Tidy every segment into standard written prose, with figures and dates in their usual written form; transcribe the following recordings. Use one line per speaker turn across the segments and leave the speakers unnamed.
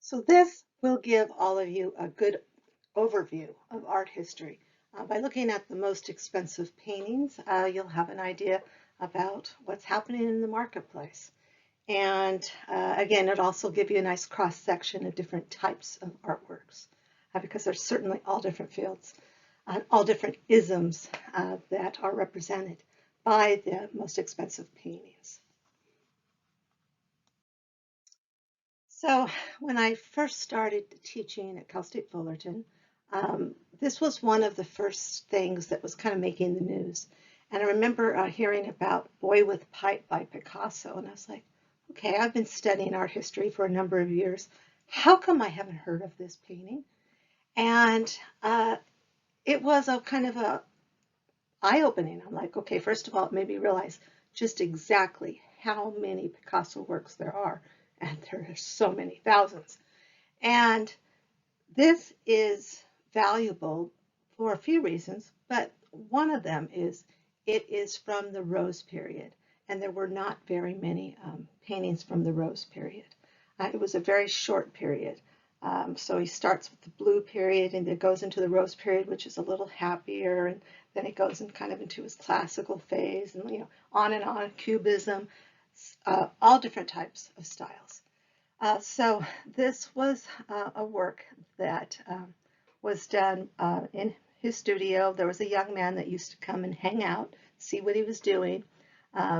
So this will give all of you a good overview of art history. By looking at the most expensive paintings, you'll have an idea about what's happening in the marketplace. And again, it also give you a nice cross section of different types of artworks, because there's certainly all different fields, all different isms that are represented by the most expensive paintings. So when I first started teaching at Cal State Fullerton, this was one of the first things that was kind of making the news. And I remember hearing about Boy with Pipe by Picasso, and I was like, okay, I've been studying art history for a number of years. How come I haven't heard of this painting? And it was a kind of a eye-opening. I'm like, okay, first of all, it made me realize just exactly how many Picasso works there are. And there are so many thousands. And this is valuable for a few reasons, but one of them is it is from the Rose period, and there were not very many paintings from the Rose period. It was a very short period. So he starts with the blue period and it goes into the Rose period, which is a little happier, and then it goes in kind of into his classical phase, and on and on, Cubism, all different types of styles. So this was a work that was done in his studio. There was a young man that used to come and hang out, see what he was doing.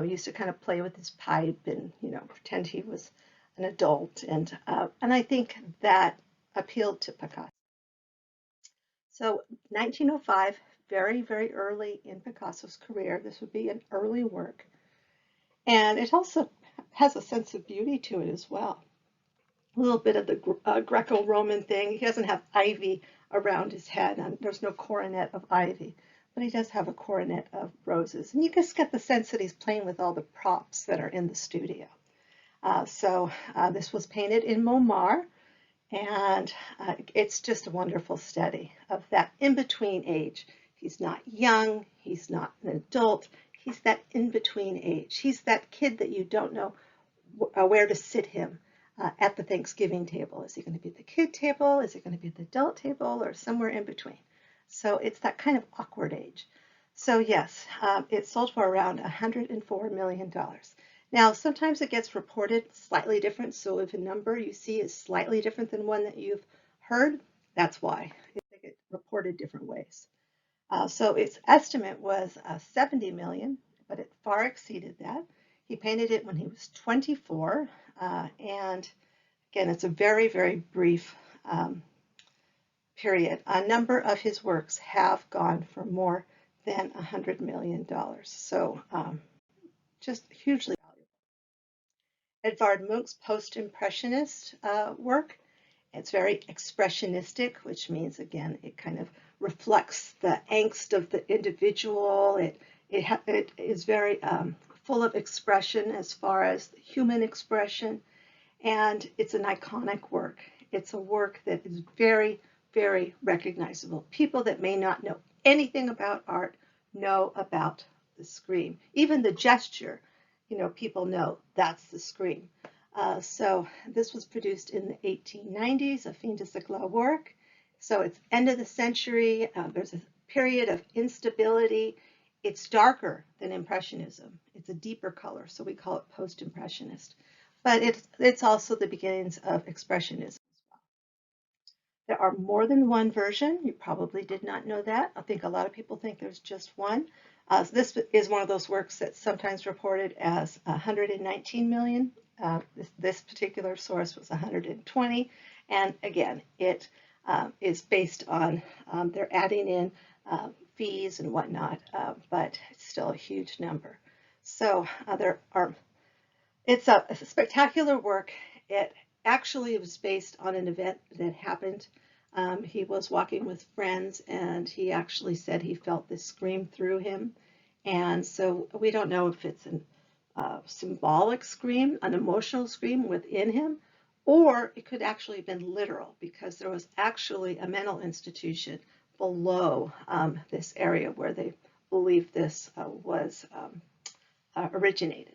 He used to kind of play with his pipe and pretend he was an adult, and I think that appealed to Picasso. So 1905, very, very early in Picasso's career. This would be an early work, and it also has a sense of beauty to it as well. A little bit of the Greco-Roman thing. He doesn't have ivy around his head, and there's no coronet of ivy, but he does have a coronet of roses. And you just get the sense that he's playing with all the props that are in the studio. So this was painted in Montmartre, and it's just a wonderful study of that in-between age. He's not young, he's not an adult, he's that in-between age. He's that kid that you don't know where to sit him at the Thanksgiving table. Is he going to be at the kid table? Is he going to be at the adult table, or somewhere in between? So it's that kind of awkward age. So yes, it sold for around $104 million. Now, sometimes it gets reported slightly different. So if a number you see is slightly different than one that you've heard, that's why. They get reported different ways. So its estimate was 70 million, but it far exceeded that. He painted it when he was 24, and again, it's a very, very brief period. A number of his works have gone for more than $100 million. So just hugely valuable. Edvard Munch's post-impressionist work, it's very expressionistic, which means, again, it kind of reflects the angst of the individual. It is very full of expression as far as human expression, and it's an iconic work. It's a work that is very, very recognizable. People that may not know anything about art know about the scream. Even the gesture, people know that's the scream. So this was produced in the 1890s, a fin de siècle work. So it's end of the century. There's a period of instability. It's darker than Impressionism. It's a deeper color, so we call it post-impressionist. But it's also the beginnings of Expressionism. There are more than one version. You probably did not know that. I think a lot of people think there's just one. So this is one of those works that's sometimes reported as 119 million. This particular source was 120. And again, it is based on, they're adding in fees and whatnot, but it's still a huge number. So it's a spectacular work. It actually was based on an event that happened. He was walking with friends, and he actually said he felt this scream through him. And so we don't know if it's a symbolic scream, an emotional scream within him, or it could actually have been literal, because there was actually a mental institution below this area where they believe this was originated.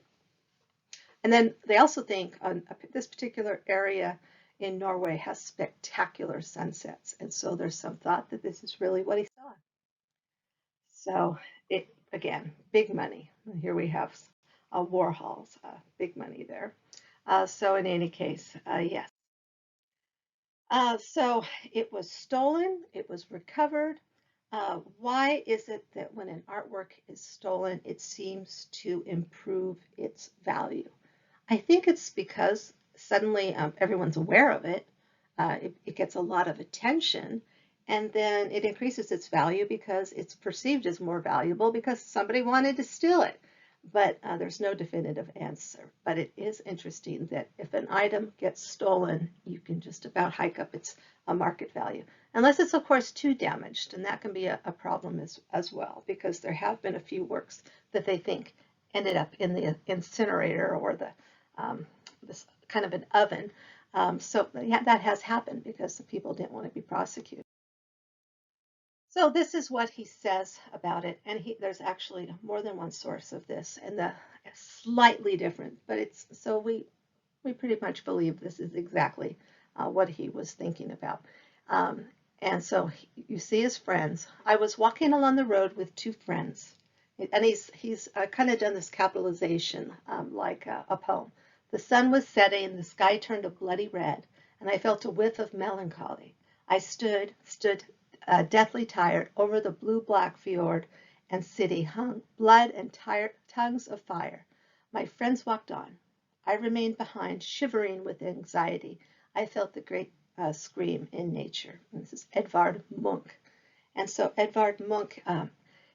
And then they also think on this particular area in Norway has spectacular sunsets. And so there's some thought that this is really what he saw. So it, again, big money. Here we have Warhol's, big money there. So in any case, yes. So it was stolen, it was recovered. Why is it that when an artwork is stolen, it seems to improve its value? I think it's because suddenly everyone's aware of it. It gets a lot of attention, and then it increases its value because it's perceived as more valuable because somebody wanted to steal it. But there's no definitive answer. But it is interesting that if an item gets stolen, you can just about hike up its market value. Unless it's, of course, too damaged, and that can be a problem as well, because there have been a few works that they think ended up in the incinerator or this kind of an oven. So yeah, that has happened because the people didn't want to be prosecuted. So this is what he says about it, and there's actually more than one source of this, and the slightly different, but it's so we pretty much believe this is exactly what he was thinking about. Um, and so you see his friends. I was walking along the road with two friends, and he's kind of done this capitalization like a poem. The sun was setting, the sky turned a bloody red, and I felt a whiff of melancholy. I stood deathly tired over the blue-black fjord and city hung blood and tired tongues of fire. My friends walked on. I remained behind, shivering with anxiety. I felt the great scream in nature. And this is Edvard Munch. And so Edvard Munch,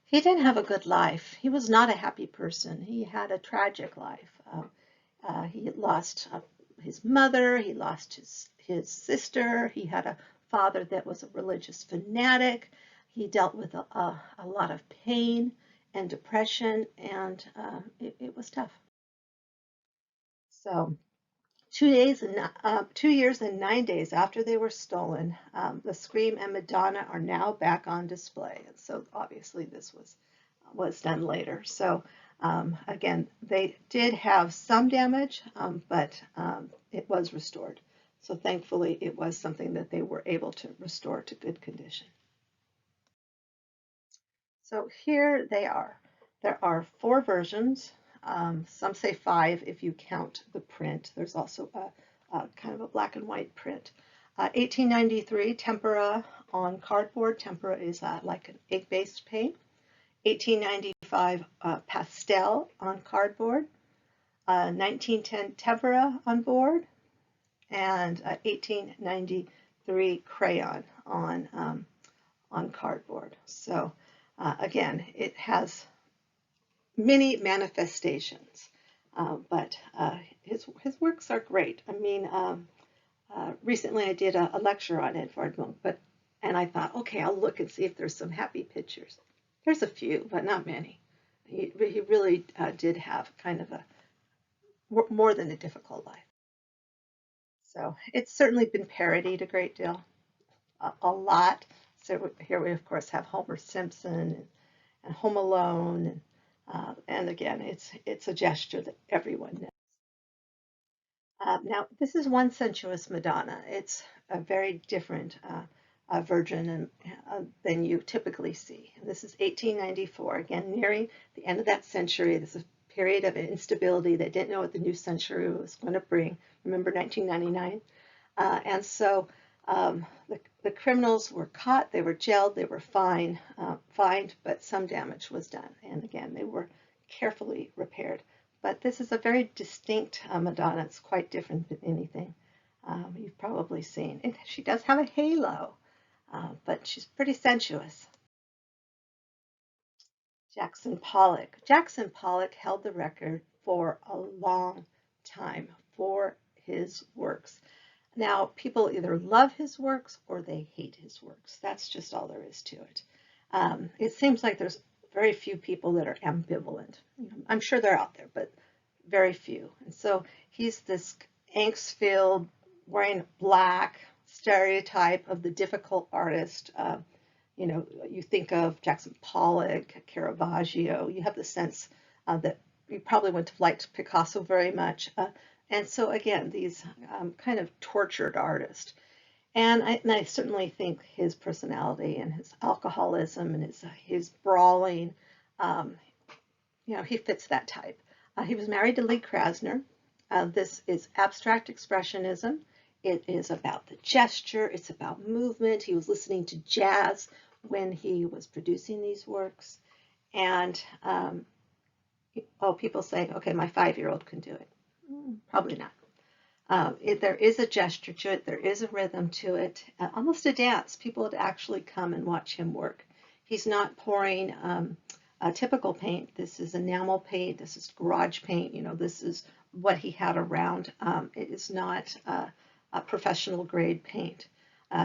he didn't have a good life. He was not a happy person. He had a tragic life. He lost his mother. He lost his sister. He had a father that was a religious fanatic. He dealt with a lot of pain and depression, and it was tough. So 2 years and 9 days after they were stolen, the Scream and Madonna are now back on display. And so obviously this was done later. So again, they did have some damage, but it was restored. So thankfully, it was something that they were able to restore to good condition. So here they are. There are four versions. Some say five if you count the print. There's also a kind of a black and white print. 1893, tempera on cardboard. Tempera is like an egg-based paint. 1895, pastel on cardboard. 1910, tempera on board. And 1893, crayon on cardboard. So again, it has many manifestations, but his works are great. I mean, recently I did a lecture on Edvard Munch, and I thought, okay, I'll look and see if there's some happy pictures. There's a few, but not many. He really did have kind of a more than a difficult life. So it's certainly been parodied a great deal, a lot. So here we of course have Homer Simpson and Home Alone, and again, it's a gesture that everyone knows. Now, this is one sensuous Madonna. It's a very different Virgin than you typically see. This is 1894, again, nearing the end of that century. This is a period of instability. They didn't know what the new century was going to bring. Remember 1999? And so the criminals were caught, they were jailed, they were fined, but some damage was done. And again, they were carefully repaired. But this is a very distinct Madonna. It's quite different than anything you've probably seen. And she does have a halo, but she's pretty sensuous. Jackson Pollock. Jackson Pollock held the record for a long time for his works. Now, people either love his works or they hate his works. That's just all there is to it. It seems like there's very few people that are ambivalent. I'm sure they're out there, but very few. And so he's this angst-filled, wearing black stereotype of the difficult artist. You think of Jackson Pollock, Caravaggio. You have the sense that you probably wouldn't have liked Picasso very much. And so again, these kind of tortured artists. And I certainly think his personality and his alcoholism and his brawling, um, he fits that type. He was married to Lee Krasner. This is abstract expressionism. It is about the gesture. It's about movement. He was listening to jazz when he was producing these works. And people say, okay, my 5-year-old can do it. Probably not. There is a gesture to it. There is a rhythm to it, almost a dance. People would actually come and watch him work. He's not pouring a typical paint. This is enamel paint. This is garage paint. This is what he had around. It is not a professional grade paint.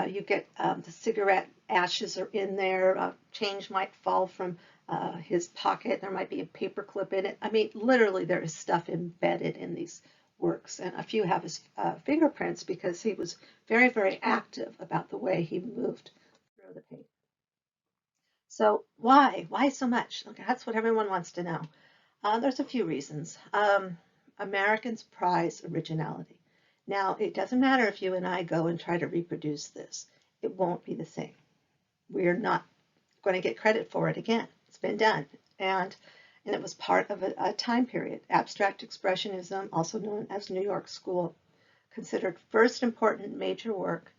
You get the cigarette ashes are in there. Change might fall from his pocket. There might be a paper clip in it. I mean, literally, there is stuff embedded in these works, and a few have his fingerprints because he was very, very active about the way he moved through the paint. So why? Why so much? Okay, that's what everyone wants to know. There's a few reasons. Americans prize originality. Now, it doesn't matter if you and I go and try to reproduce this. It won't be the same. We're not going to get credit for it again. It's been done. And it was part of a time period. Abstract Expressionism, also known as New York School, considered first important major work.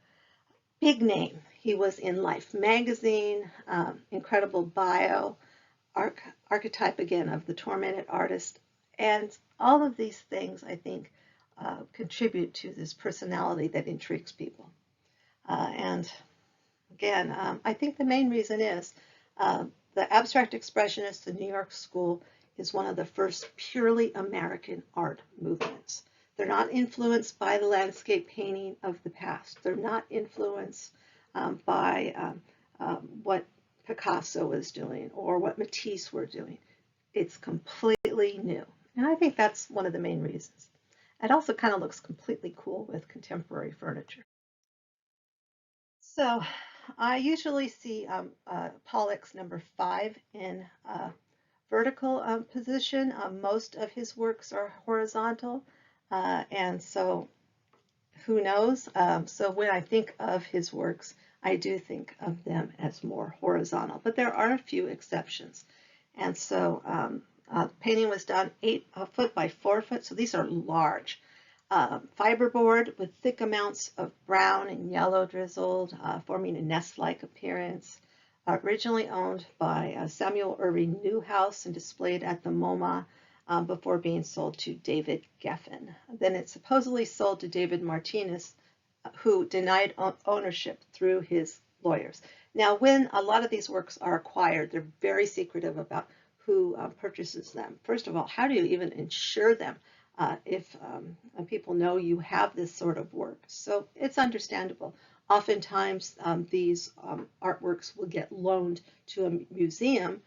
Big name. He was in Life magazine, incredible bio, archetype again of the tormented artist. And all of these things, I think, contribute to this personality that intrigues people. And again, I think the main reason is the abstract expressionists, the New York School, is one of the first purely American art movements. They're not influenced by the landscape painting of the past. They're not influenced by what Picasso was doing or what Matisse were doing. It's completely new. And I think that's one of the main reasons. It also kind of looks completely cool with contemporary furniture. So I usually see Pollock's number 5 in vertical position. Most of his works are horizontal. And so who knows? So when I think of his works, I do think of them as more horizontal, but there are a few exceptions. And so painting was done 8 foot by 4 foot, so these are large. Fiberboard with thick amounts of brown and yellow drizzled, forming a nest-like appearance. Originally owned by Samuel Irving Newhouse and displayed at the MoMA before being sold to David Geffen. Then it supposedly sold to David Martinez, who denied ownership through his lawyers. Now, when a lot of these works are acquired, they're very secretive about who purchases them. First of all, how do you even insure them if people know you have this sort of work? So it's understandable. Oftentimes, these artworks will get loaned to a museum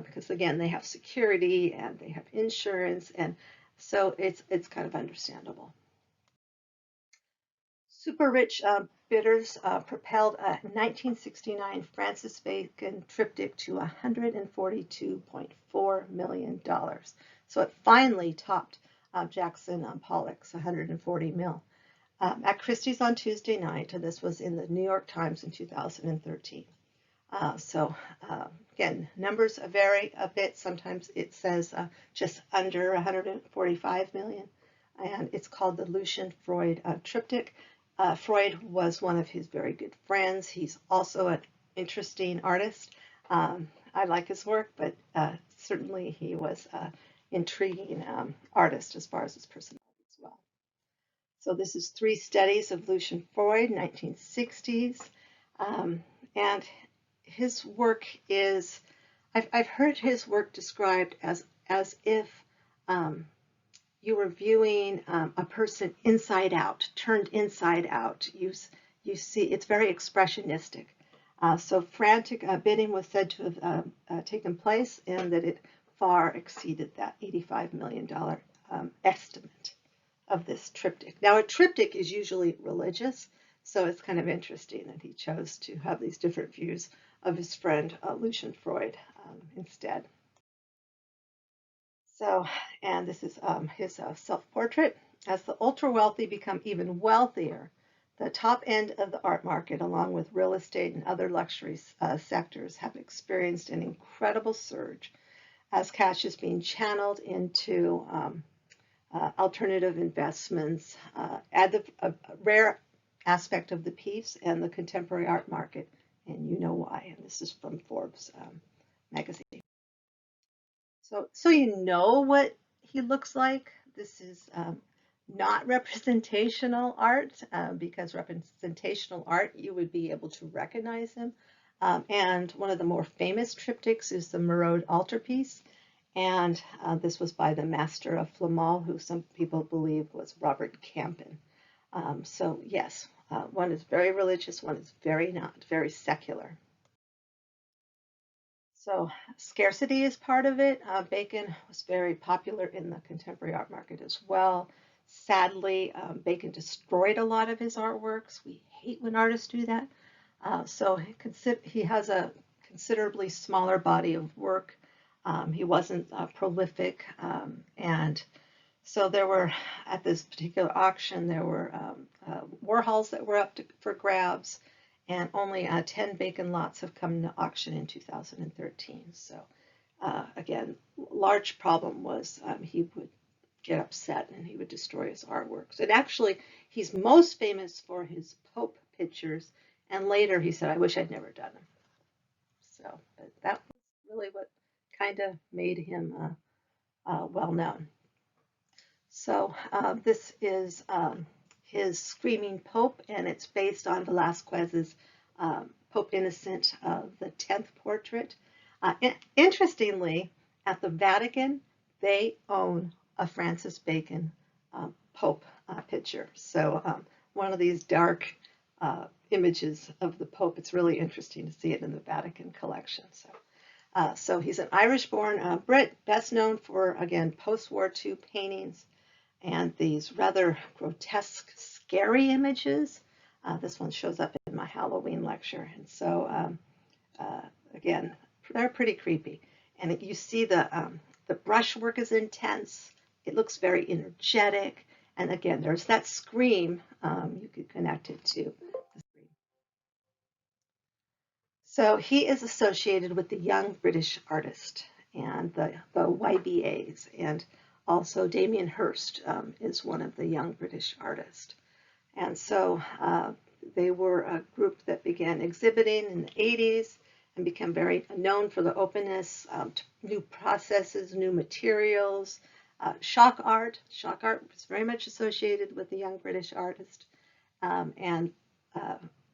because, again, they have security and they have insurance, and so it's kind of understandable. Super rich bidders propelled a 1969 Francis Bacon triptych to $142.4 million. So it finally topped Jackson Pollock's 140 mil. At Christie's on Tuesday night, this was in the New York Times in 2013. Again, numbers vary a bit. Sometimes it says just under 145 million, and it's called the Lucian Freud triptych. Freud was one of his very good friends. He's also an interesting artist. I like his work, but certainly he was an intriguing artist as far as his personality as well. So this is 3 studies of Lucian Freud, 1960s. And his work is, I've heard his work described as if you were viewing a person inside out, turned inside out. You see, it's very expressionistic. So frantic bidding was said to have taken place, and that it far exceeded that $85 million estimate of this triptych. Now, a triptych is usually religious, so it's kind of interesting that he chose to have these different views of his friend Lucian Freud instead. So, and this is his self-portrait. as the ultra wealthy become even wealthier, the top end of the art market, along with real estate and other luxury sectors, have experienced an incredible surge as cash is being channeled into alternative investments, add the rare aspect of the piece and the contemporary art market, and you know why. And this is from Forbes magazine. So you know what he looks like. This is not representational art, because representational art, you would be able to recognize him. And one of the more famous triptychs is the Merode altarpiece. And this was by the master of Flamel, who some people believe was Robert Campin. So yes, one is very religious, one is very not, very secular. So scarcity is part of it. Bacon was very popular in the contemporary art market as well. Sadly, Bacon destroyed a lot of his artworks. We hate when artists do that. So he has a considerably smaller body of work. He wasn't prolific, and so there were, at this particular auction, there were Warhols that were up for grabs, and only 10 Bacon lots have come to auction in 2013. So again, large problem was he would get upset and he would destroy his artworks. And actually, he's most famous for his Pope pictures, and later he said, I wish I'd never done them. So but that was really what kind of made him well known. So this is his Screaming Pope, and it's based on Velázquez's Pope Innocent, the 10th portrait. Interestingly, at the Vatican, they own a Francis Bacon Pope picture. So one of these dark images of the Pope, it's really interesting to see it in the Vatican collection. So he's an Irish-born Brit, best known for, again, post-War II paintings and these rather grotesque, scary images. This one shows up in my Halloween lecture. And so, again, they're pretty creepy. And you see the brushwork is intense. It looks very energetic. And again, there's that scream. You could connect it to the scream. So he is associated with the Young British Artist and the YBAs, and also Damien Hirst is one of the Young British Artists. And so they were a group that began exhibiting in the 80s and became very known for the openness to new processes, new materials. Shock art was very much associated with the Young British Artist. And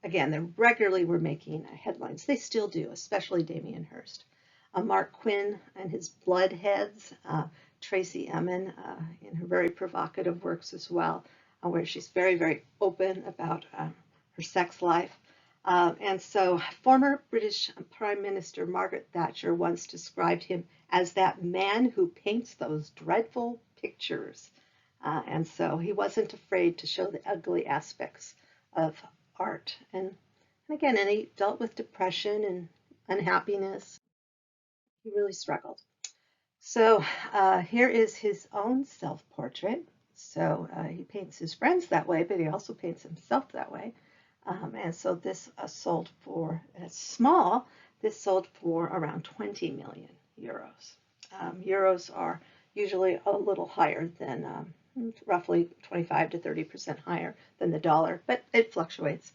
again, they regularly were making headlines. They still do, especially Damien Hirst. Mark Quinn and his Bloodheads, Tracy Emin in her very provocative works as well, where she's very, very open about her sex life. And so former British Prime Minister Margaret Thatcher once described him as that man who paints those dreadful pictures. And so he wasn't afraid to show the ugly aspects of art. And again, and he dealt with depression and unhappiness. He really struggled. So here is his own self-portrait. So he paints his friends that way, but he also paints himself that way. And so this sold for, it's small, this sold for around 20 million euros. Euros are usually a little higher than, roughly 25 to 30% higher than the dollar, but it fluctuates.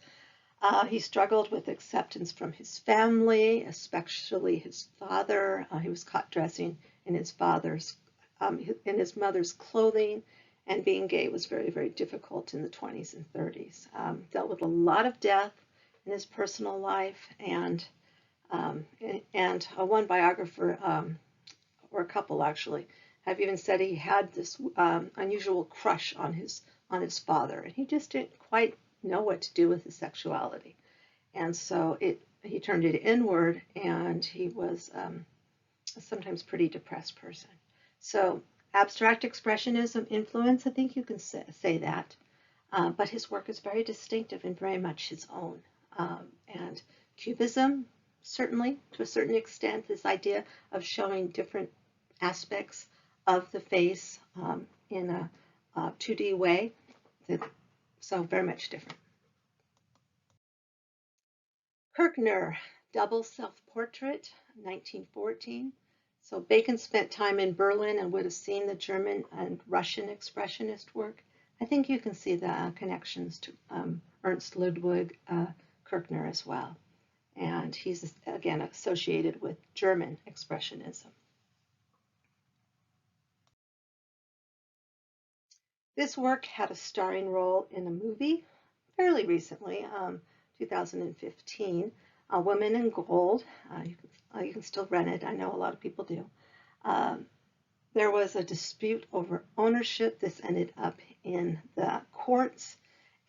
He struggled with acceptance from his family, especially his father. He was caught dressing in his mother's clothing, and being gay was very, very difficult in the 20s and 30s. Dealt with a lot of death in his personal life, and one biographer, or a couple actually, have even said he had this unusual crush on his father, and he just didn't quite know what to do with his sexuality, and so he turned it inward, and he was a sometimes pretty depressed person. So abstract expressionism influence, I think you can say that, but his work is very distinctive and very much his own. And Cubism, certainly, to a certain extent, this idea of showing different aspects of the face in 2D way. So very much different. Kirchner, double self-portrait, 1914. So Bacon spent time in Berlin and would have seen the German and Russian expressionist work. I think you can see the connections to Ernst Ludwig Kirchner as well. And he's, again, associated with German expressionism. This work had a starring role in a movie fairly recently, 2015, Women in Gold. You can still rent it. I know a lot of people do. Um, there was a dispute over ownership. This ended up in the courts.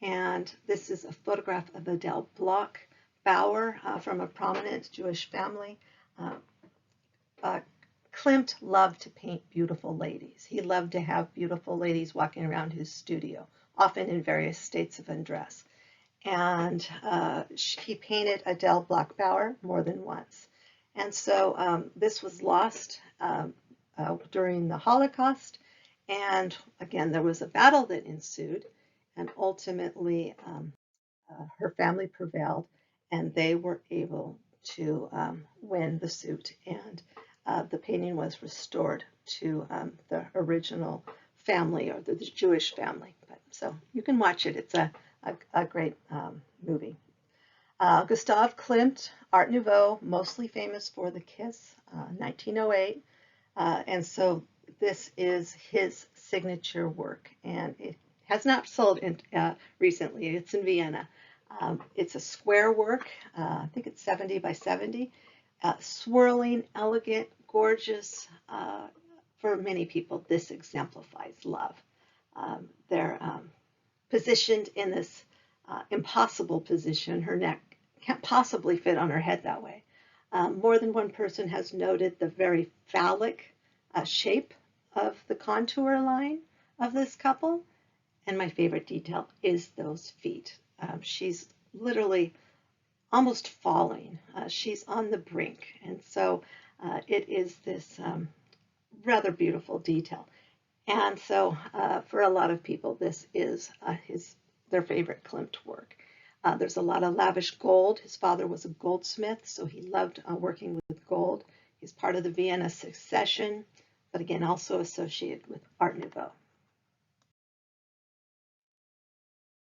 And this is a photograph of Adele Bloch Bauer from a prominent Jewish family. Uh, uh, Klimt loved to paint beautiful ladies. He loved to have beautiful ladies walking around his studio, often in various states of undress. And he painted Adele Bloch Bauer more than once. And so this was lost during the Holocaust. And again, there was a battle that ensued. And ultimately, her family prevailed, and they were able to win the suit. And the painting was restored to the original family, or the Jewish family. So you can watch it. It's a great movie. Gustav Klimt, Art Nouveau, mostly famous for The Kiss, 1908. And so this is his signature work, and it has not sold recently. It's in Vienna. It's a square work. I think it's 70 by 70. Swirling, elegant, gorgeous. For many people, this exemplifies love. They're positioned in this impossible position. Her neck can't possibly fit on her head that way. More than one person has noted the very phallic shape of the contour line of this couple. And my favorite detail is those feet. She's literally almost falling. She's on the brink. And so it is this rather beautiful detail. And so for a lot of people, this is their favorite Klimt work. There's a lot of lavish gold. His father was a goldsmith, so he loved working with gold. He's part of the Vienna Succession, but again, also associated with Art Nouveau.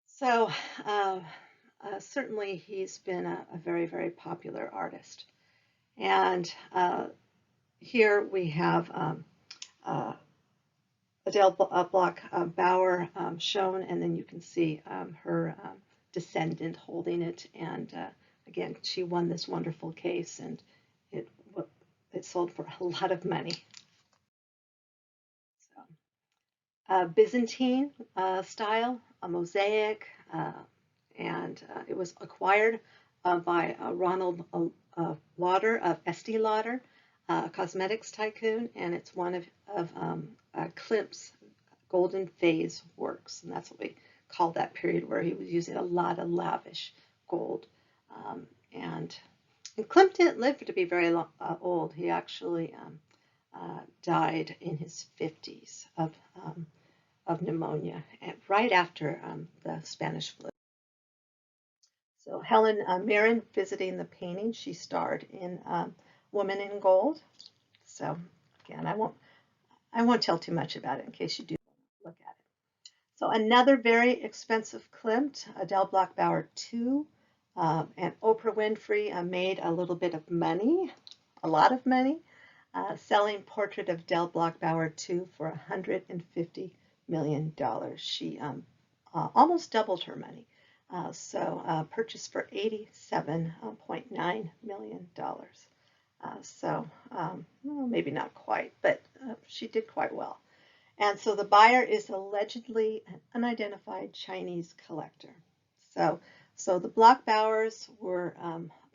So certainly he's been a very, very popular artist. And here we have Adele Bloch Bauer shown, and then you can see her descendant holding it. And again, she won this wonderful case, and it sold for a lot of money. So, Byzantine style, a mosaic, and it was acquired by Ronald Lauder of Estee Lauder, a cosmetics tycoon, and it's one of Klimt's golden phase works, and that's what we call that period where he was using a lot of lavish gold. And Klimt didn't live to be very old. He actually died in his 50s of pneumonia, right after the Spanish flu. So Helen Mirren visiting the painting, she starred in Woman in Gold. So again, I won't tell too much about it in case you do look at it. So another very expensive Klimt, Adele Bloch Bauer II, and Oprah Winfrey made a little bit of money, a lot of money, selling Portrait of Adele Bloch Bauer II for $150 million. She almost doubled her money. So purchased for $87.9 million. Well, maybe not quite, but she did quite well. And so the buyer is allegedly an unidentified Chinese collector. So the Bloch Bauers were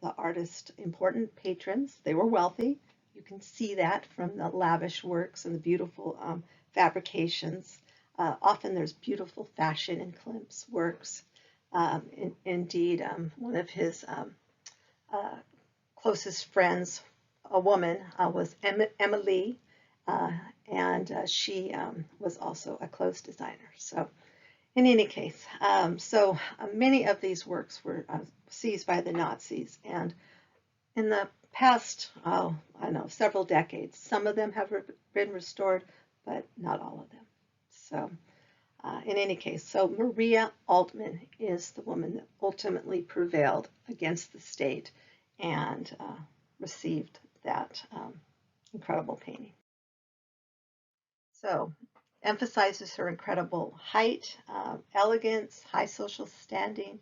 the artist's important patrons. They were wealthy. You can see that from the lavish works and the beautiful fabrications. Often there's beautiful fashion in Klimt's works. Indeed, one of his closest friends, a woman, was Emily, uh, and she was also a clothes designer. So in any case, many of these works were seized by the Nazis, and in the past, oh, I know, several decades, some of them have been restored, but not all of them. So in any case, so Maria Altman is the woman that ultimately prevailed against the state and received that incredible painting. So emphasizes her incredible height, elegance, high social standing,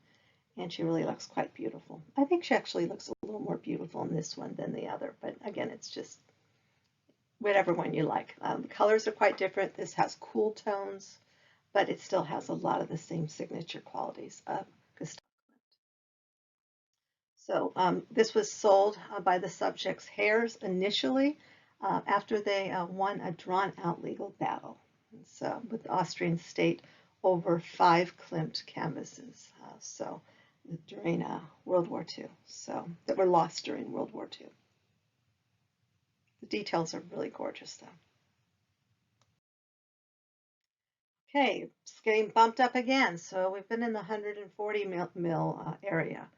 and she really looks quite beautiful. I think she actually looks a little more beautiful in this one than the other, but again, it's just whatever one you like. The colors are quite different. This has cool tones, but it still has a lot of the same signature qualities of Gustav. So this was sold by the subject's heirs initially after they won a drawn-out legal battle. So with the Austrian state over 5 Klimt canvases. During World War II, so that were lost during World War II. The details are really gorgeous, though. Okay, it's getting bumped up again. So we've been in the 140 mil area.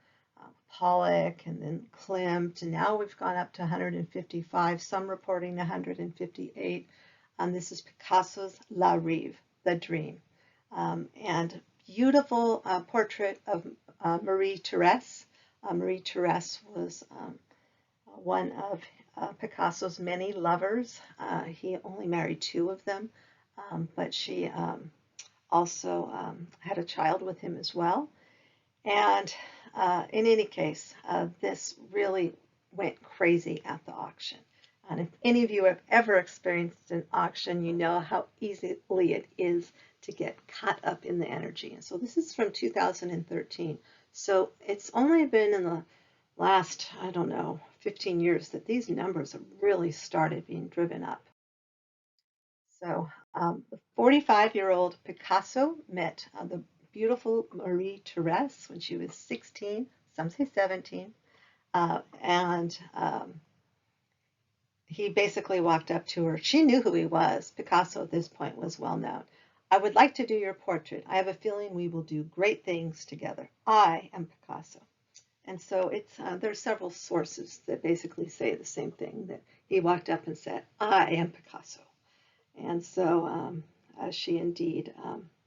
Pollock and then Klimt, and now we've gone up to 155, some reporting 158. This is Picasso's La Rêve, The Dream. And beautiful portrait of Marie Thérèse. Marie Thérèse was one of Picasso's many lovers. He only married 2 of them, but she also had a child with him as well. And in any case, this really went crazy at the auction. And if any of you have ever experienced an auction, you know how easily it is to get caught up in the energy. And so this is from 2013. So it's only been in the last, I don't know, 15 years that these numbers have really started being driven up. So the 45-year-old Picasso met the beautiful Marie Thérèse when she was 16, some say 17, and he basically walked up to her. She knew who he was. Picasso at this point was well known. I would like to do your portrait. I have a feeling we will do great things together. I am Picasso. And so there's several sources that basically say the same thing, that he walked up and said, I am Picasso. And so she indeed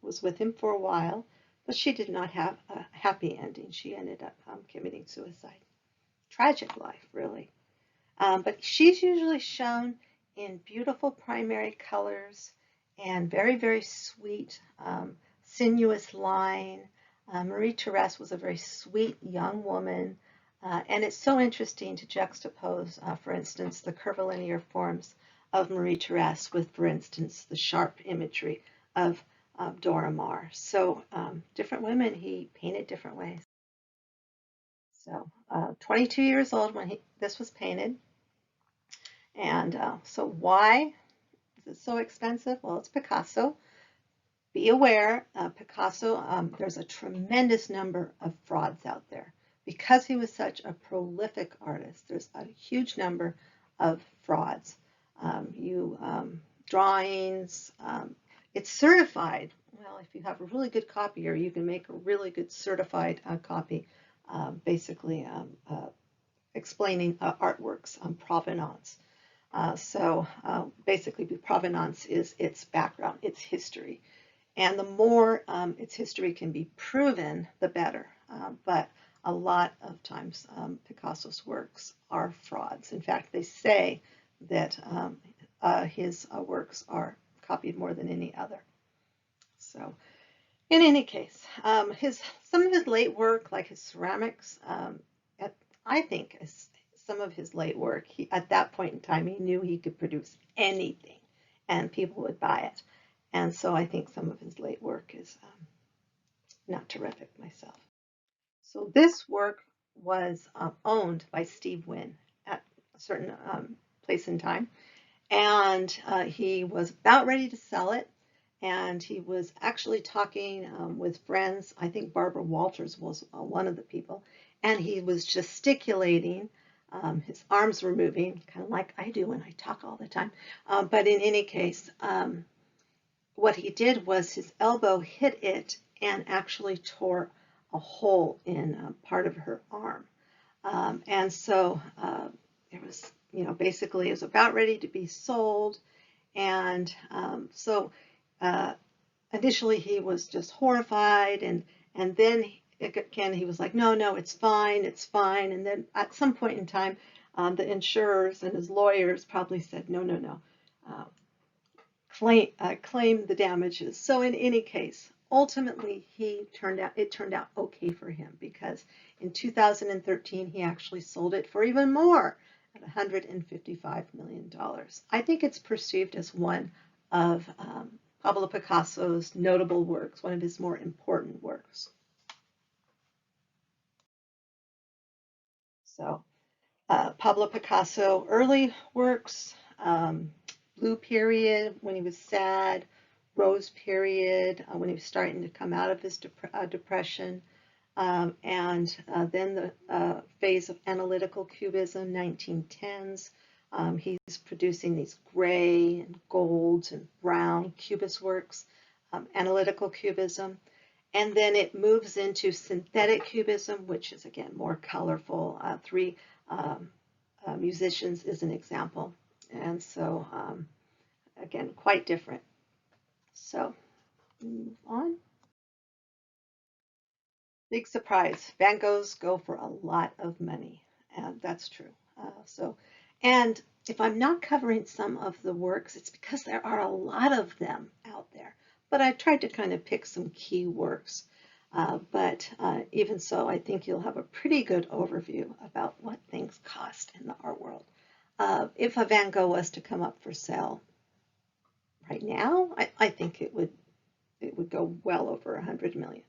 was with him for a while, but she did not have a happy ending. She ended up committing suicide. Tragic life, really. But she's usually shown in beautiful primary colors and very, very sweet, sinuous line. Marie Thérèse was a very sweet young woman. And it's so interesting to juxtapose, for instance, the curvilinear forms of Marie Thérèse with, for instance, the sharp imagery of Dora Maar. So different women, he painted different ways. So 22 years old when this was painted. And so why is it so expensive? Well, it's Picasso. Be aware, Picasso, there's a tremendous number of frauds out there. Because he was such a prolific artist, there's a huge number of frauds. Drawings, it's certified. Well, if you have a really good copier, you can make a really good certified copy, basically explaining artworks on provenance. Basically, provenance is its background, its history. And the more its history can be proven, the better. But a lot of times, Picasso's works are frauds. In fact, they say that his works are copied more than any other. So, in any case, some of his late work, like his ceramics, I think some of his late work, at that point in time, he knew he could produce anything, and people would buy it. And so I think some of his late work is not terrific myself. So this work was owned by Steve Wynn at a certain place in time. And he was about ready to sell it. And he was actually talking with friends. I think Barbara Walters was one of the people. And he was gesticulating His arms were moving, kind of like I do when I talk all the time. But in any case, what he did was his elbow hit it and actually tore a hole in part of her arm. And so it was, basically it was about ready to be sold. And so uh, initially he was just horrified, and then again he was like, no, no, it's fine, it's fine. And then at some point in time, the insurers and his lawyers probably said, no, no, no, uh, claim the damages. So in any case, ultimately it turned out okay for him, because in 2013 he actually sold it for even more, at $155 million. I think it's perceived as one of Pablo Picasso's notable works, one of his more important works. So Pablo Picasso early works, Blue Period when he was sad, Rose Period when he was starting to come out of his depression, and then the phase of analytical cubism, 1910s. He's producing these gray and gold and brown cubist works, analytical cubism. And then it moves into synthetic cubism, which is again more colorful. Three um, musicians is an example. And so, again, quite different. So, move on. Big surprise. Van Goghs go for a lot of money. And that's true. And if I'm not covering some of the works, it's because there are a lot of them out there. But I tried to kind of pick some key works. But even so, I think you'll have a pretty good overview about what things cost in the art world. If a Van Gogh was to come up for sale right now, I think it would go well over 100 million.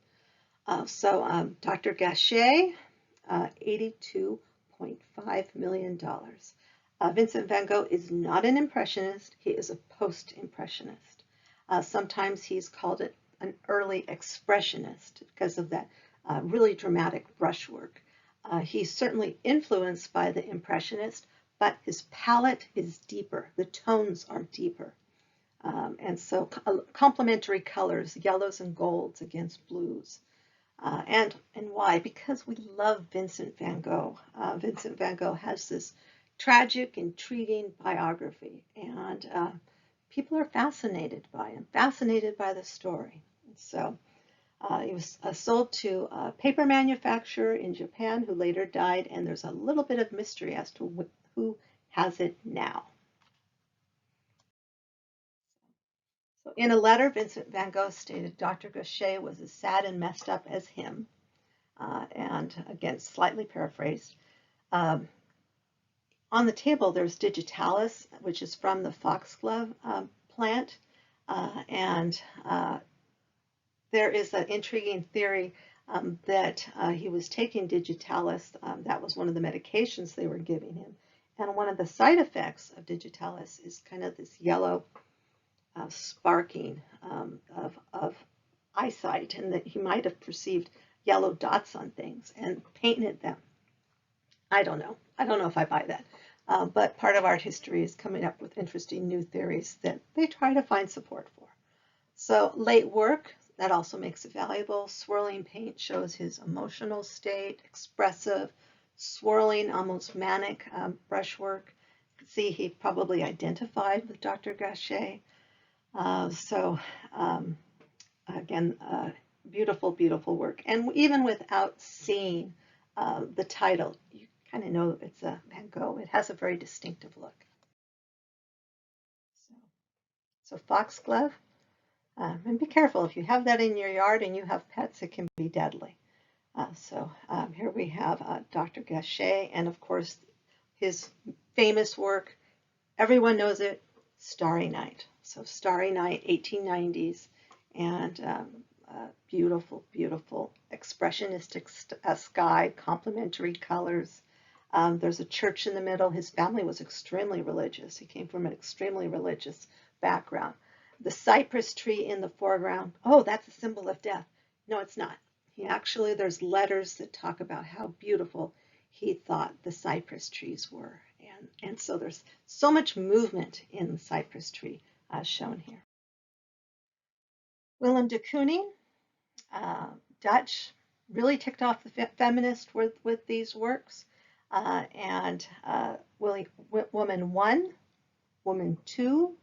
Dr. Gachet, $82.5 million. Vincent van Gogh is not an impressionist, he is a post-impressionist. Sometimes he's called it an early expressionist because of that really dramatic brushwork. He's certainly influenced by the impressionist, but his palette is deeper, the tones are deeper. And so complementary colors, yellows and golds against blues. And why? Because we love Vincent van Gogh. Vincent van Gogh has this tragic, intriguing biography, and people are fascinated by him, fascinated by the story. So he was sold to a paper manufacturer in Japan who later died, and there's a little bit of mystery as to who has it now. So in a letter, Vincent van Gogh stated Dr. Gachet was as sad and messed up as him. And again, slightly paraphrased. On the table, there's digitalis, which is from the foxglove plant. And there is an intriguing theory that he was taking digitalis. That was one of the medications they were giving him. And one of the side effects of digitalis is kind of this yellow sparking of eyesight, and that he might have perceived yellow dots on things and painted them. I don't know. I don't know if I buy that. But part of art history is coming up with interesting new theories that they try to find support for. So late work, that also makes it valuable. Swirling paint shows his emotional state, expressive, swirling, almost manic brushwork. You can see he probably identified with Dr. Gachet. Again, beautiful, beautiful work. And even without seeing the title, you kind of know it's a Van Gogh. It has a very distinctive look. So foxglove, and be careful. If you have that in your yard and you have pets, it can be deadly. Here we have Dr. Gachet, and of course, his famous work, everyone knows it, Starry Night. So Starry Night, 1890s, and beautiful, beautiful expressionistic sky, complementary colors. There's a church in the middle. His family was extremely religious. He came from an extremely religious background. The cypress tree in the foreground, oh, that's a symbol of death. No, it's not. There's letters that talk about how beautiful he thought the cypress trees were. And so there's so much movement in the cypress tree shown here. Willem de Kooning, Dutch, really ticked off the feminists with these works. And Woman 1, Woman 2,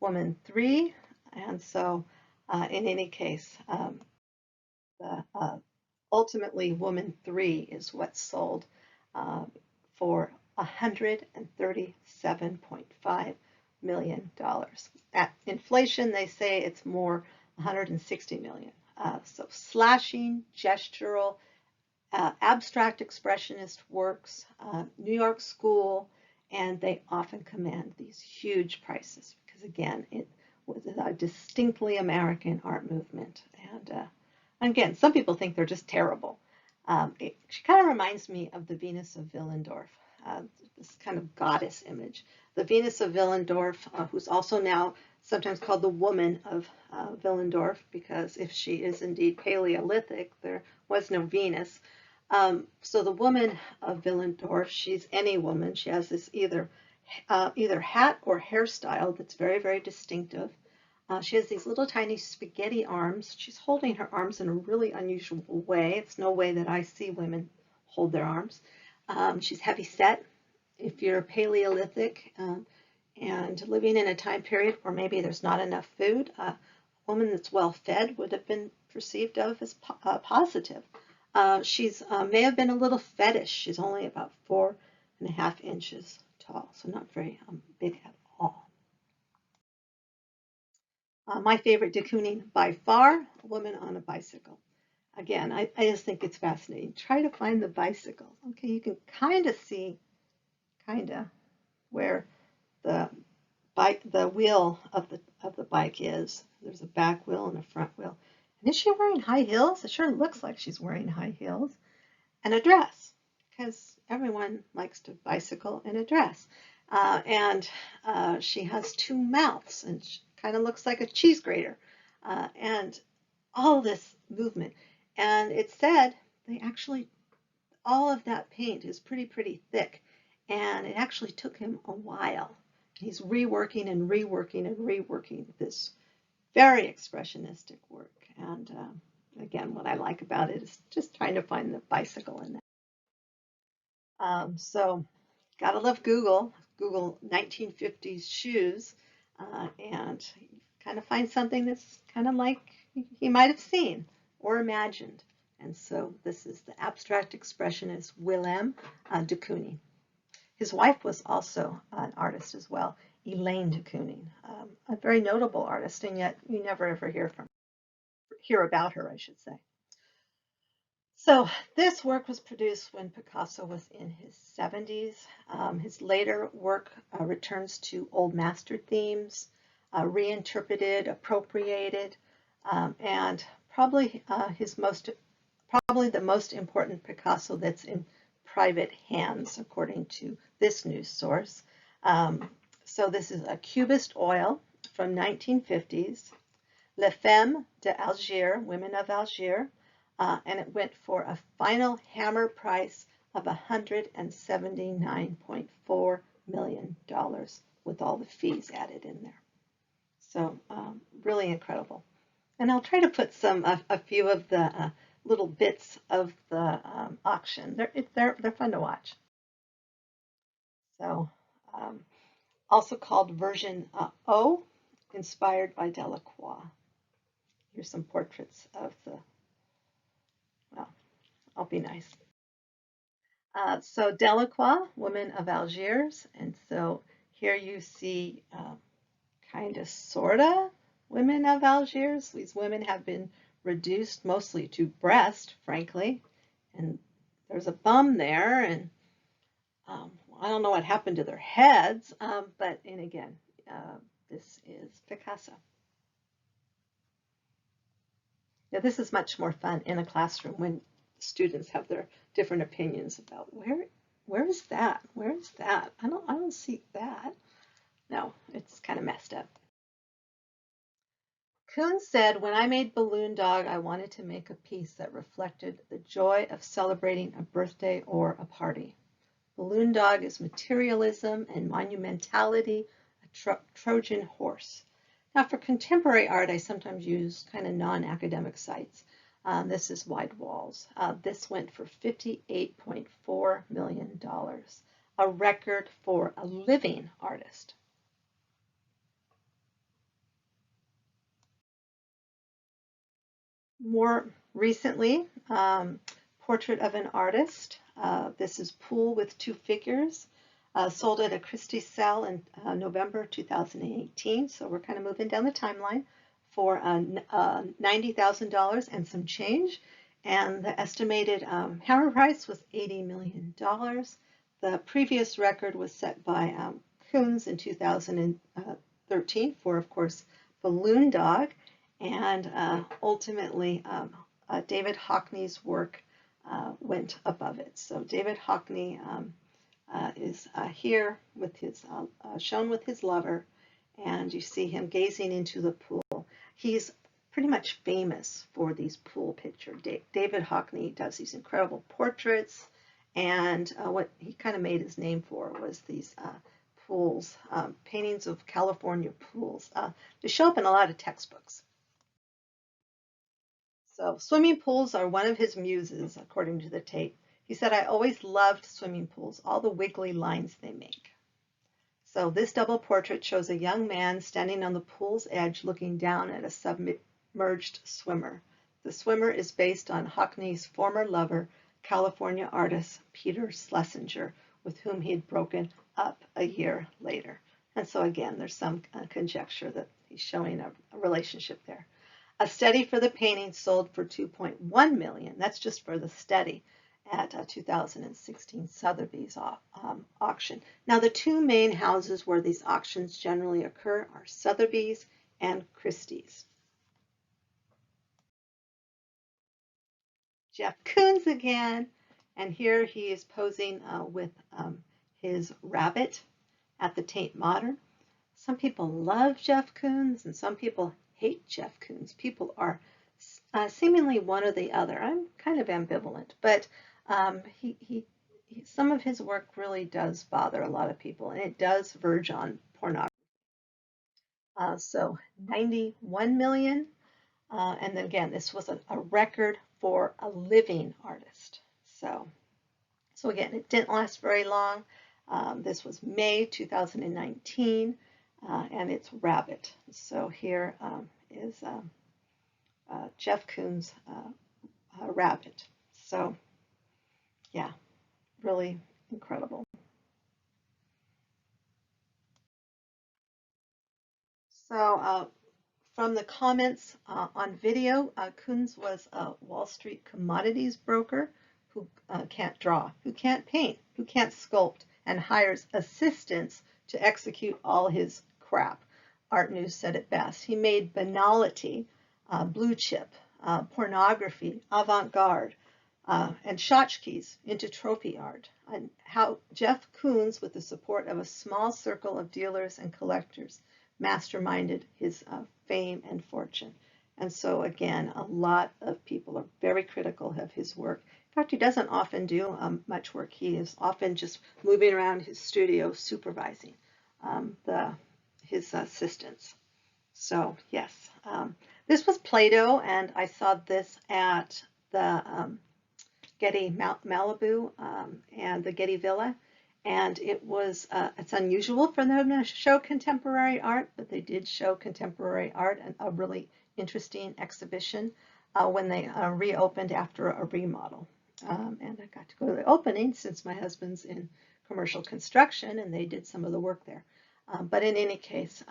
Woman 3, and so in any case, ultimately Woman 3 is what sold for $137.5 million. At inflation, they say it's more 160 million. So slashing, gestural, abstract expressionist works, New York School, and they often command these huge prices because, again, it was a distinctly American art movement. And again, some people think they're just terrible. She kind of reminds me of the Venus of Willendorf, this kind of goddess image. The Venus of Willendorf, who's also now sometimes called the Woman of Willendorf, because if she is indeed Paleolithic, there was no Venus. So the Woman of Willendorf, she's any woman. She has this either hat or hairstyle that's very, very distinctive. She has these little tiny spaghetti arms. She's holding her arms in a really unusual way. It's no way that I see women hold their arms. She's heavy set. If you're Paleolithic and living in a time period where maybe there's not enough food, a woman that's well fed would have been perceived of as positive. She's may have been a little fetish. She's only about 4.5 inches tall, so not very big at all. My favorite de Kooning by far, A Woman on a Bicycle. Again, I just think it's fascinating. Try to find the bicycle. Okay, you can kind of see, where the wheel of the bike is. There's a back wheel and a front wheel. And is she wearing high heels? It sure looks like she's wearing high heels. And a dress, because everyone likes to bicycle in a dress. And she has 2 mouths, and she kind of looks like a cheese grater. And all this movement. And it said they actually, all of that paint is pretty thick. And it actually took him a while. He's reworking and reworking and reworking this very expressionistic work. And again, what I like about it is just trying to find the bicycle in that. So, gotta love Google. Google 1950s shoes, and kind of find something that's kind of like he might have seen or imagined. And so this is the abstract expressionist Willem de Kooning. His wife was also an artist as well, Elaine de Kooning, a very notable artist, and yet you never ever hear about her, I should say. So this work was produced when Picasso was in his 70s. His later work returns to old master themes, reinterpreted, appropriated, and probably the most important Picasso that's in private hands, according to this news source. So this is a Cubist oil from 1950s, Les Femmes d'Alger, Women of Algiers, and it went for a final hammer price of $179.4 million with all the fees added in there. So really incredible. And I'll try to put a few of the little bits of the auction. They're fun to watch. So also called version O, inspired by Delacroix. Here's some portraits of well, I'll be nice. So Delacroix, Women of Algiers, and so here you see kind of, sorta, women of Algiers. These women have been reduced mostly to breast, frankly, and there's a bum there, and I don't know what happened to their heads, but and again, this is Picasso. Now, this is much more fun in a classroom when students have their different opinions about where is that? Where is that? I don't see that. No, it's kind of messed up. Kuhn said, "When I made Balloon Dog, I wanted to make a piece that reflected the joy of celebrating a birthday or a party. Balloon Dog is materialism and monumentality, a Trojan horse." Now, for contemporary art, I sometimes use kind of non-academic sites. This is Wide Walls. This went for $58.4 million, a record for a living artist. More recently, Portrait of an Artist. This is Pool with Two Figures. Sold at a Christie's sale in November 2018. So we're kind of moving down the timeline for $90,000 and some change. And the estimated hammer price was $80 million. The previous record was set by Koons in 2013 for, of course, Balloon Dog. And ultimately, David Hockney's work went above it. So David Hockney is here with his shown with his lover, and you see him gazing into the pool. He's pretty much famous for these pool pictures. David Hockney does these incredible portraits, and what he kind of made his name for was these pools, paintings of California pools. They show up in a lot of textbooks. So swimming pools are one of his muses, according to the tape. He said, "I always loved swimming pools, all the wiggly lines they make." So this double portrait shows a young man standing on the pool's edge looking down at a submerged swimmer. The swimmer is based on Hockney's former lover, California artist Peter Schlesinger, with whom he had broken up a year later. And so again, there's some conjecture that he's showing a relationship there. A study for the painting sold for $2.1 million. That's just for the study at 2016 Sotheby's auction. Now, the two main houses where these auctions generally occur are Sotheby's and Christie's. Jeff Koons again, and here he is posing with his rabbit at the Tate Modern. Some people love Jeff Koons and some people hate Jeff Koons. People are seemingly one or the other. I'm kind of ambivalent, but some of his work really does bother a lot of people, and it does verge on pornography. So 91 million, and then again, this was a record for a living artist. So again, it didn't last very long. This was May 2019. And it's Rabbit. So here is Jeff Koons' Rabbit. So yeah, really incredible. So from the comments on video, Koons was a Wall Street commodities broker who can't draw, who can't paint, who can't sculpt, and hires assistants to execute all his crap. Art News said it best. He made banality, blue chip, pornography, avant-garde, and tchotchkes into trophy art. And how Jeff Koons, with the support of a small circle of dealers and collectors, masterminded his fame and fortune. And so again, a lot of people are very critical of his work. In fact, he doesn't often do much work. He is often just moving around his studio supervising his assistants. So yes, this was Play-Doh, and I saw this at the Getty Malibu and the Getty Villa. And it's unusual for them to show contemporary art, but they did show contemporary art and a really interesting exhibition when they reopened after a remodel. And I got to go to the opening since my husband's in commercial construction and they did some of the work there. But in any case,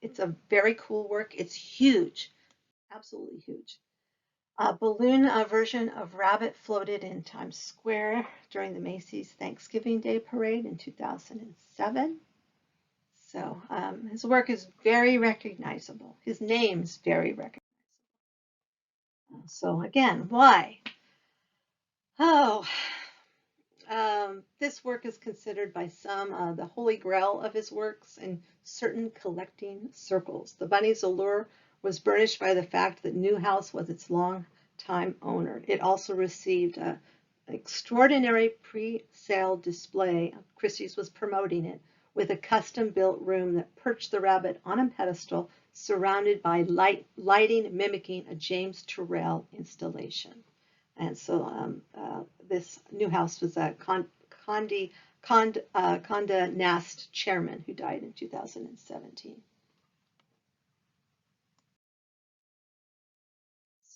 it's a very cool work. It's huge, absolutely huge. A balloon version of Rabbit floated in Times Square during the Macy's Thanksgiving Day Parade in 2007. So his work is very recognizable. His name's very recognizable. So again, why? Oh, this work is considered by some the holy grail of his works in certain collecting circles. The bunny's allure was burnished by the fact that Newhouse was its long-time owner. It also received an extraordinary pre-sale display. Christie's was promoting it with a custom-built room that perched the rabbit on a pedestal surrounded by lighting mimicking a James Turrell installation. And so this Newhouse was a Condé Nast chairman who died in 2017.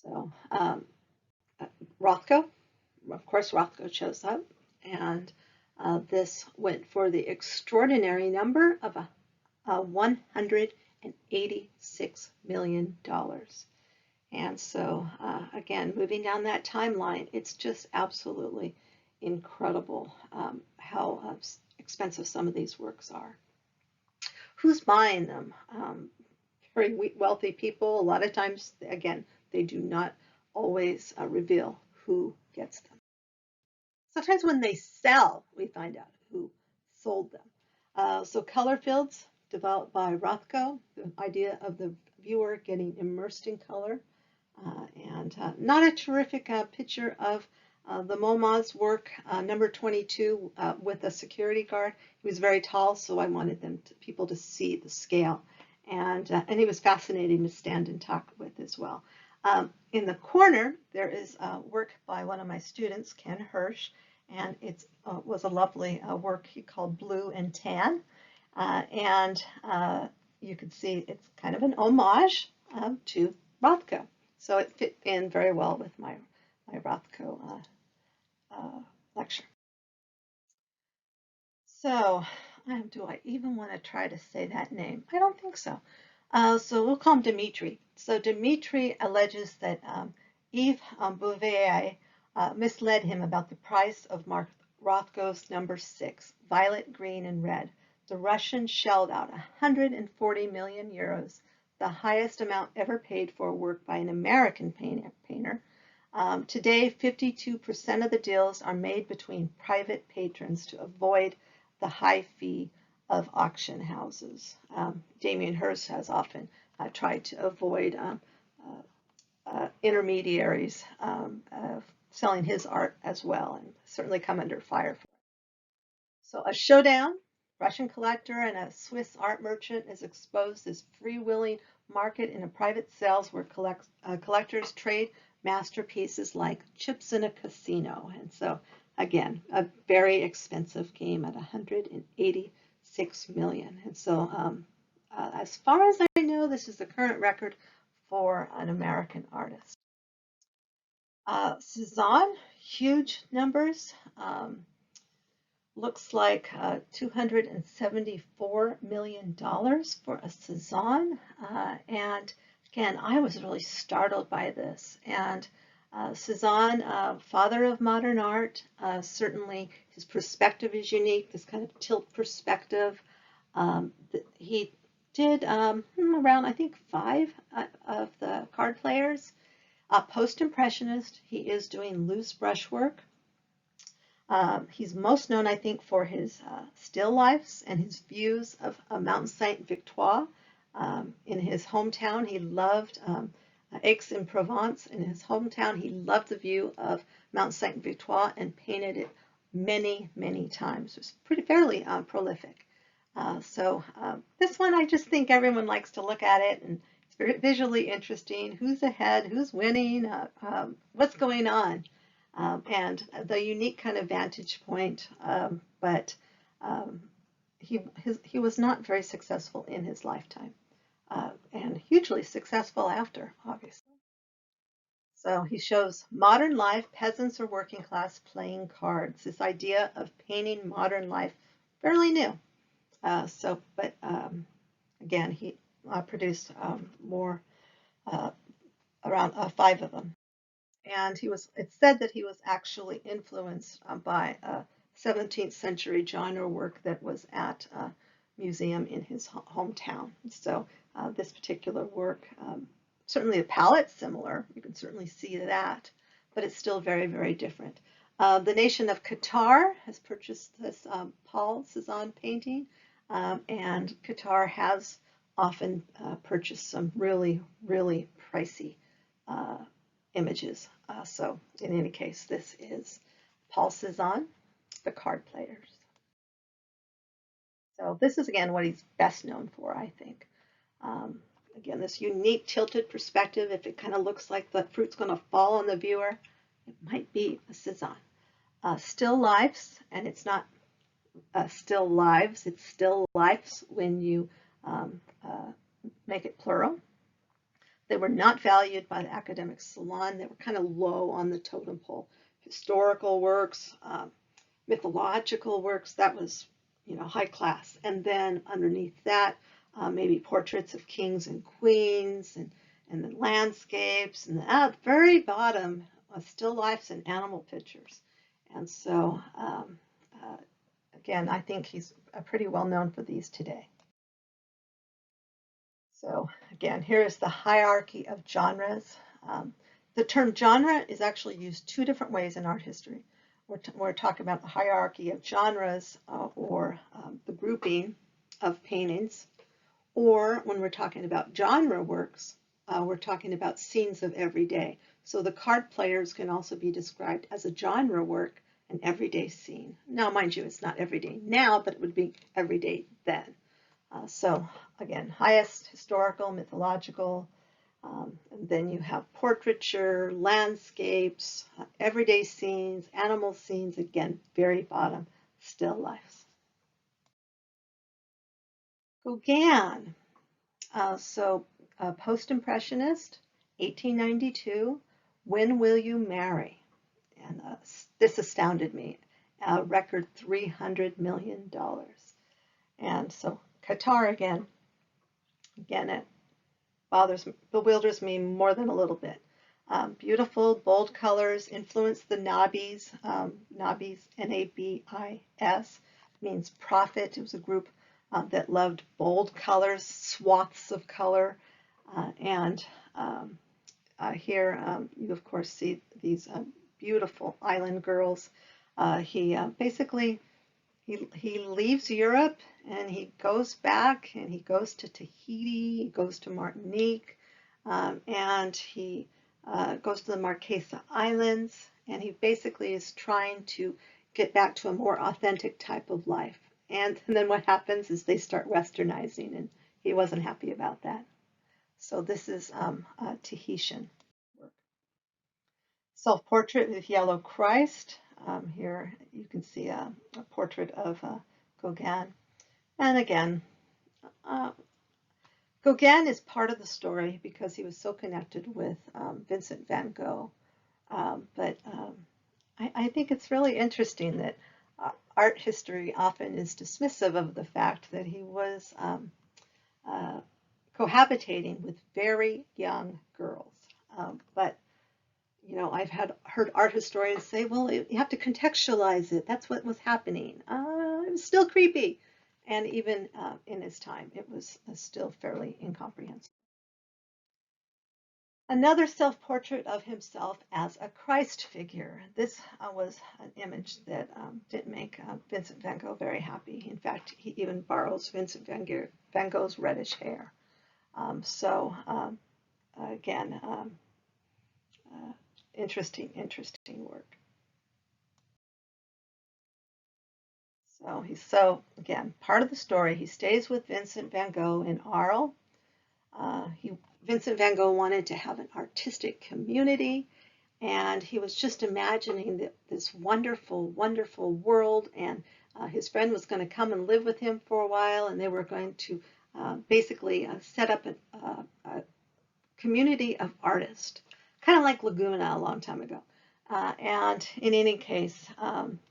So Rothko, of course, Rothko shows up, and this went for the extraordinary number of $186 million. And so, again, moving down that timeline, it's just absolutely incredible how expensive some of these works are. Who's buying them? Very wealthy people. A lot of times, again, they do not always reveal who gets them. Sometimes when they sell, we find out who sold them. So color fields developed by Rothko, the idea of the viewer getting immersed in color. And not a terrific picture of the MoMA's work, number 22, with a security guard. He was very tall, so I wanted people to see the scale. And he was fascinating to stand and talk with as well. In the corner, there is work by one of my students, Ken Hirsch, and it was a lovely work he called Blue and Tan. And you can see it's kind of an homage to Rothko. So it fit in very well with my Rothko lecture. So do I even want to try to say that name? I don't think so. So we'll call him Dimitri. So Dimitri alleges that Yves Bouvier misled him about the price of Mark Rothko's number 6, violet, green, and red. The Russian shelled out 140 million euros, the highest amount ever paid for work by an American painter. Today, 52% of the deals are made between private patrons to avoid the high fee of auction houses. Damien Hirst has often tried to avoid intermediaries selling his art as well, and certainly come under fire for it. So a showdown, Russian collector and a Swiss art merchant is exposed as freewheeling market in a private sales where collectors trade masterpieces like chips in a casino. And so again, a very expensive game at 186 million. And so as far as I know, this is the current record for an American artist. Cezanne, huge numbers. Looks like $274 million for a Cezanne. And again, I was really startled by this. And Cezanne, father of modern art, certainly his perspective is unique, this kind of tilt perspective. He did around, I think, 5 of the card players. Post-impressionist, he is doing loose brushwork. He's most known, I think, for his still lifes and his views of Mount Saint Victoire in his hometown. He loved Aix-en-Provence in his hometown. He loved the view of Mount Saint Victoire and painted it many, many times. It was fairly prolific. So this one, I just think everyone likes to look at it, and it's very visually interesting. Who's ahead? Who's winning? What's going on? And the unique kind of vantage point, but he was not very successful in his lifetime, and hugely successful after, obviously. So he shows modern life, peasants or working class playing cards. This idea of painting modern life, fairly new. But again, he produced more, around 5 of them. And it's said that he was actually influenced by a 17th century genre work that was at a museum in his hometown. So this particular work, certainly the palette's similar, you can certainly see that, but it's still very, very different. The nation of Qatar has purchased this Paul Cezanne painting, and Qatar has often purchase some really, really pricey images. So in any case, this is Paul Cezanne, The Card Players. So this is, again, what he's best known for, I think. Um, Again, this unique tilted perspective. If it kind of looks like the fruit's going to fall on the viewer, it might be a Cezanne. Still lifes, and it's not still lives, it's still lifes when you make it plural. They were not valued by the academic salon. They were kind of low on the totem pole. Historical works, mythological works, that was, high class. And then underneath that, maybe portraits of kings and queens, and then landscapes, and at the very bottom, still lifes and animal pictures. And so, again, I think he's pretty well known for these today. So again, here is the hierarchy of genres. The term genre is actually used two different ways in art history. We're talking about the hierarchy of genres or the grouping of paintings, or when we're talking about genre works, we're talking about scenes of everyday. So the card players can also be described as a genre work, an everyday scene. Now, mind you, it's not everyday now, but it would be everyday then. So again, highest historical, mythological, and then you have portraiture, landscapes, everyday scenes, animal scenes, again, very bottom, still lifes. Gauguin, post-impressionist, 1892, When Will You Marry? And this astounded me, a record $300 million. And so Qatar again, it bewilders me more than a little bit. Beautiful, bold colors influence the Nabis. Nabis, N-A-B-I-S, means prophet. It was a group that loved bold colors, swaths of color. And here you, of course, see these beautiful island girls. He basically he leaves Europe and he goes back and he goes to Tahiti, he goes to Martinique, and he goes to the Marquesa Islands, and he basically is trying to get back to a more authentic type of life. And then what happens is they start westernizing, and he wasn't happy about that. So this is Tahitian work. Self-portrait with Yellow Christ. Here you can see a portrait of Gauguin. And again, Gauguin is part of the story because he was so connected with Vincent van Gogh. I think it's really interesting that art history often is dismissive of the fact that he was cohabitating with very young girls. But I've heard art historians say, well, you have to contextualize it. That's what was happening. It was still creepy. And even in his time, it was still fairly incomprehensible. Another self-portrait of himself as a Christ figure. This was an image that didn't make Vincent van Gogh very happy. In fact, he even borrows Vincent van Gogh's reddish hair. Again, interesting work. So again, part of the story, he stays with Vincent van Gogh in Arles. Vincent van Gogh wanted to have an artistic community, and he was just imagining this wonderful, wonderful world, and his friend was going to come and live with him for a while, and they were going to basically set up a community of artists, kind of like Laguna a long time ago. And in any case,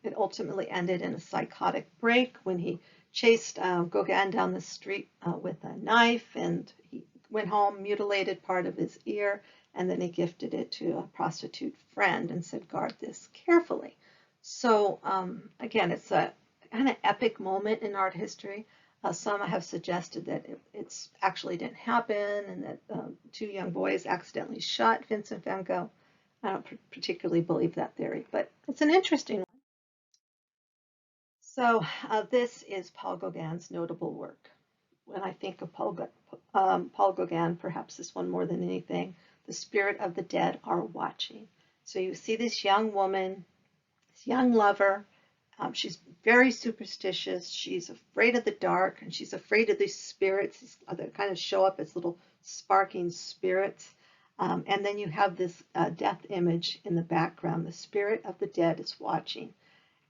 it ultimately ended in a psychotic break when he chased Gauguin down the street with a knife, and he went home, mutilated part of his ear, and then he gifted it to a prostitute friend and said, guard this carefully. So again, it's a kind of epic moment in art history. Some have suggested that it actually didn't happen, and that two young boys accidentally shot Vincent van Gogh. I don't particularly believe that theory, but it's an interesting one. So this is Paul Gauguin's notable work. when I think of Paul Gauguin, perhaps this one more than anything, the spirit of the dead are watching. So you see this young woman, this young lover. She's very superstitious. She's afraid of the dark, and she's afraid of these spirits that kind of show up as little sparking spirits. And then you have this death image in the background. The spirit of the dead is watching.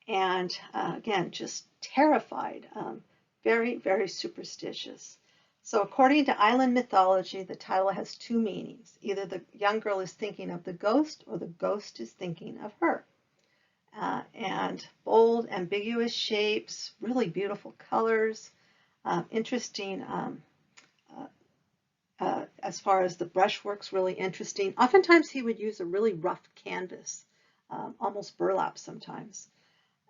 And again, just terrified, very, very superstitious. So according to island mythology, the title has two meanings. Either the young girl is thinking of the ghost, or the ghost is thinking of her. And bold, ambiguous shapes, really beautiful colors, interesting as far as the brushwork's really interesting. Oftentimes he would use a really rough canvas, almost burlap sometimes.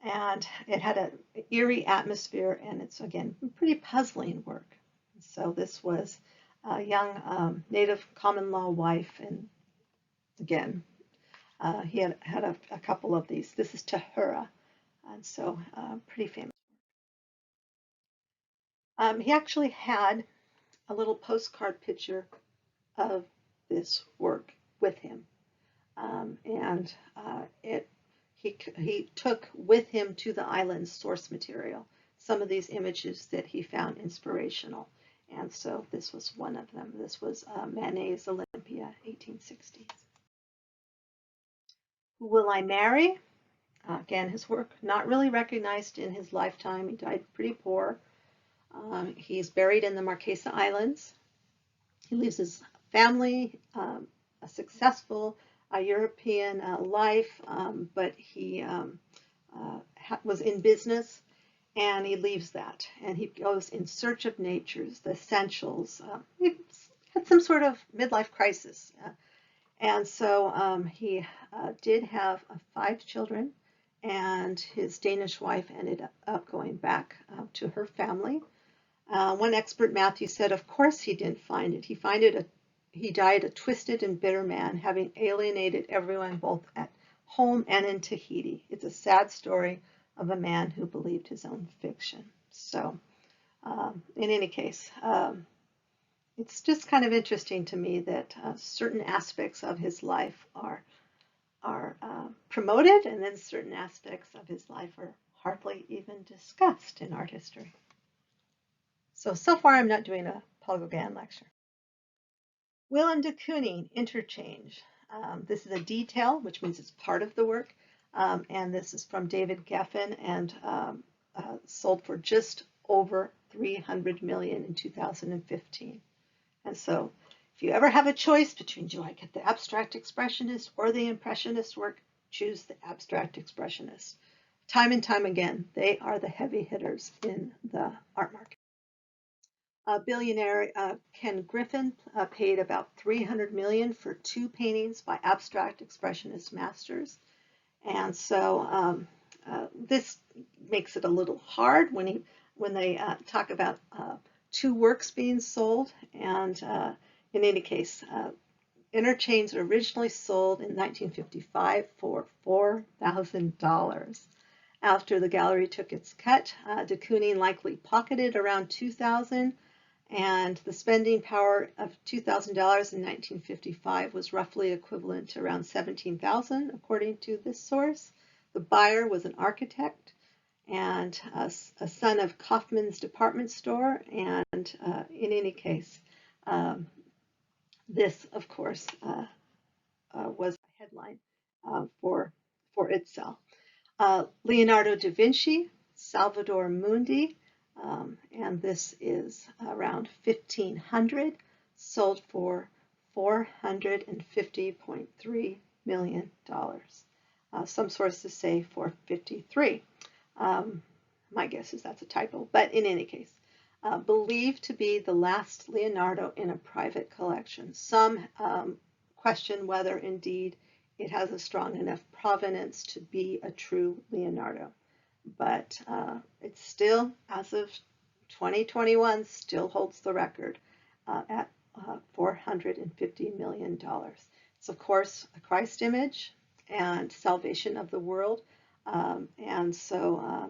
And it had an eerie atmosphere, and it's, again, pretty puzzling work. So this was a young native common law wife, and again, he had a couple of these. This is Tahura, and so pretty famous. He actually had a little postcard picture of this work with him, and he took with him to the island source material some of these images that he found inspirational, and so this was one of them. This was Manet's Olympia, 1860s. Who Will I Marry? Again, his work not really recognized in his lifetime. He died pretty poor. He's buried in the Marquesa Islands. He leaves his family, a successful European life, but he was in business, and he leaves that, and he goes in search of natures, the essentials. He had some sort of midlife crisis, and so he did have 5 children, and his Danish wife ended up going back to her family. One expert, Matthew, said, of course he didn't find it. He died a twisted and bitter man, having alienated everyone both at home and in Tahiti. It's a sad story of a man who believed his own fiction. So in any case, it's just kind of interesting to me that certain aspects of his life are promoted, and then certain aspects of his life are hardly even discussed in art history. So far I'm not doing a Paul Gauguin lecture. Willem de Kooning, interchange. This is a detail, which means it's part of the work, and this is from David Geffen, and sold for just over 300 million in 2015. And so if you ever have a choice between, do I get the abstract expressionist or the impressionist work, choose the abstract expressionist. Time and time again, they are the heavy hitters in the art market. Billionaire Ken Griffin paid about 300 million for 2 paintings by abstract expressionist masters. And so this makes it a little hard when they talk about 2 works being sold. And in any case, Interchange originally sold in 1955 for $4,000. After the gallery took its cut, de Kooning likely pocketed around $2,000, and the spending power of $2,000 in 1955 was roughly equivalent to around $17,000, according to this source. The buyer was an architect and a son of Kaufmann's department store, and in any case, this, of course, was a headline for itself. Leonardo da Vinci, Salvator Mundi, and this is around 1500, sold for $450.3 million. Some sources say 453. My guess is that's a typo, but in any case, believed to be the last Leonardo in a private collection. Some question whether indeed it has a strong enough provenance to be a true Leonardo. But it still, as of 2021, still holds the record at $450 million. It's, of course, a Christ image and salvation of the world. And so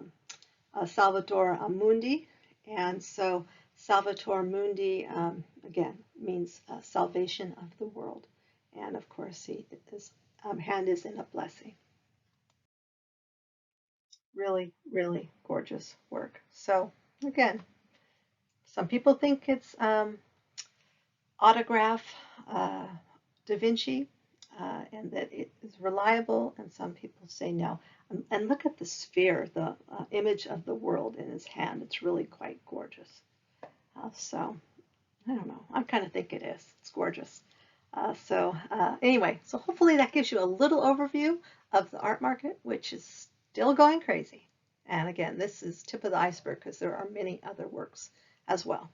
Salvator Mundi. And so Salvator Mundi, again, means salvation of the world. And of course, his hand is in a blessing. Really, really gorgeous work. So again, some people think it's autograph uh, Da Vinci and that it is reliable, and some people say no. And look at the sphere, the image of the world in his hand. It's really quite gorgeous. So I don't know. I kind of think it is. It's gorgeous. Anyway, so hopefully that gives you a little overview of the art market, which is still going crazy. And again, this is tip of the iceberg because there are many other works as well.